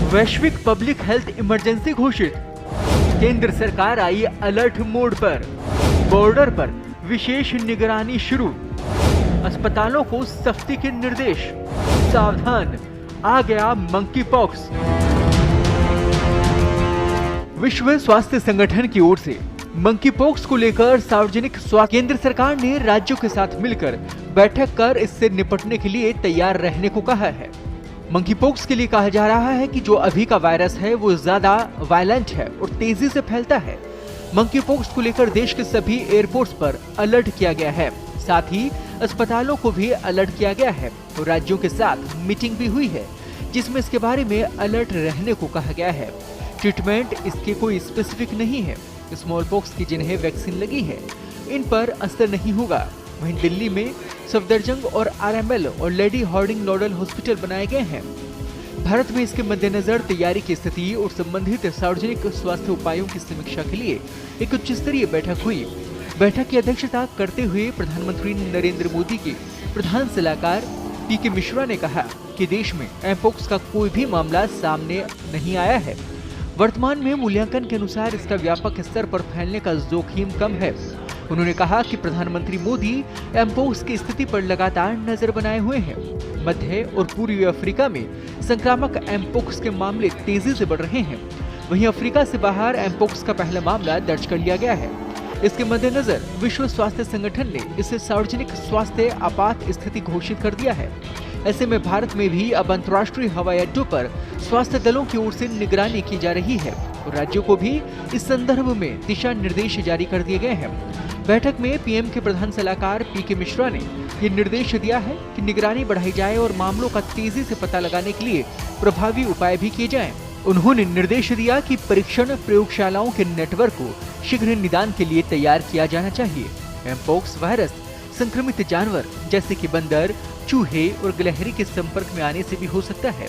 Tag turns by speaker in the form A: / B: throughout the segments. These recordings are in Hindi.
A: वैश्विक पब्लिक हेल्थ इमरजेंसी घोषित। केंद्र सरकार आई अलर्ट मोड पर। बॉर्डर पर विशेष निगरानी शुरू। अस्पतालों को सख्ती के निर्देश। सावधान, आ गया मंकी पॉक्स। विश्व स्वास्थ्य संगठन की ओर से मंकी पॉक्स को लेकर सार्वजनिक स्वास्थ्य केंद्र सरकार ने राज्यों के साथ मिलकर बैठक कर इससे निपटने के लिए तैयार रहने को कहा है। मंकी पॉक्स के लिए कहा जा रहा है कि जो अभी का वायरस है वो ज्यादा वायलेंट है और तेजी से फैलता है। मंकी पॉक्स को लेकर देश के सभी एयरपोर्ट्स पर अलर्ट किया गया है। साथ ही अस्पतालों को भी अलर्ट किया गया है और राज्यों के साथ मीटिंग भी हुई है जिसमें इसके बारे में अलर्ट रहने को कहा गया है। ट्रीटमेंट इसके कोई स्पेसिफिक नहीं है। स्मॉल पॉक्स की जिन्हें वैक्सीन लगी है इन पर असर नहीं होगा। वहीं दिल्ली में सफदरजंग और आरएमएल और लेडी हार्डिंग नोडल हॉस्पिटल बनाए गए हैं। भारत में इसके मद्देनजर तैयारी की स्थिति और संबंधित सार्वजनिक स्वास्थ्य उपायों की समीक्षा के लिए एक उच्च स्तरीय बैठक हुई। बैठक की अध्यक्षता करते हुए प्रधानमंत्री नरेंद्र मोदी के प्रधान सलाहकार पीके मिश्रा ने कहा कि देश में एमपॉक्स का कोई भी मामला सामने नहीं आया है। वर्तमान में मूल्यांकन के अनुसार इसका व्यापक स्तर पर फैलने का जोखिम कम है। उन्होंने कहा कि प्रधानमंत्री मोदी एमपॉक्स की स्थिति पर लगातार नजर बनाए हुए हैं। मध्य और पूर्वी अफ्रीका में संक्रामक एमपॉक्स के मामले तेजी से बढ़ रहे हैं। वहीं अफ्रीका से बाहर एमपॉक्स का पहला मामला दर्ज कर लिया गया है। इसके मद्देनजर विश्व स्वास्थ्य संगठन ने इसे सार्वजनिक स्वास्थ्य आपात स्थिति घोषित कर दिया है। ऐसे में भारत में भी अब अंतर्राष्ट्रीय हवाई अड्डों पर स्वास्थ्य दलों की ओर से निगरानी की जा रही है और राज्यों को भी इस संदर्भ में दिशा निर्देश जारी कर दिए गए हैं। बैठक में पीएम के प्रधान सलाहकार पीके मिश्रा ने ये निर्देश दिया है कि निगरानी बढ़ाई जाए और मामलों का तेजी से पता लगाने के लिए प्रभावी उपाय भी किए जाएं। उन्होंने निर्देश दिया कि परीक्षण प्रयोगशालाओं के नेटवर्क को शीघ्र निदान के लिए तैयार किया जाना चाहिए। एमपॉक्स वायरस संक्रमित जानवर जैसे कि बंदर, चूहे और गिलहरी के संपर्क में आने से भी हो सकता है।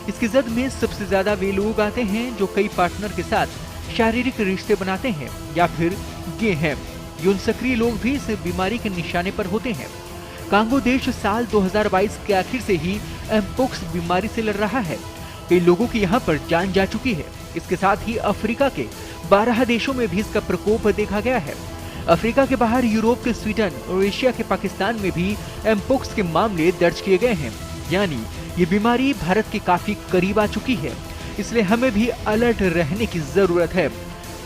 A: इसकी जद में सबसे ज्यादा वे लोग आते हैं जो कई पार्टनर के साथ शारीरिक रिश्ते बनाते हैं या फिर गे हैं। यौन सक्रिय लोग भी इस बीमारी के निशाने पर होते हैं। कांगो देश साल 2022 के आखिर से ही एमपॉक्स बीमारी से लड़ रहा है। कई लोगों की यहाँ पर जान जा चुकी है। इसके साथ ही अफ्रीका के 12 देशों में भी इसका प्रकोप देखा गया है। अफ्रीका के बाहर यूरोप के स्वीडन और एशिया के पाकिस्तान में भी एमपॉक्स के मामले दर्ज किए गए हैं। यानी ये बीमारी भारत के काफी करीब आ चुकी है। इसलिए हमें भी अलर्ट रहने की जरूरत है।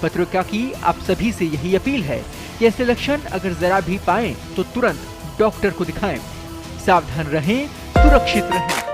A: पत्रिका की आप सभी से यही अपील है कि ऐसे लक्षण अगर जरा भी पाएं तो तुरंत डॉक्टर को दिखाएं। सावधान रहें, सुरक्षित रहें।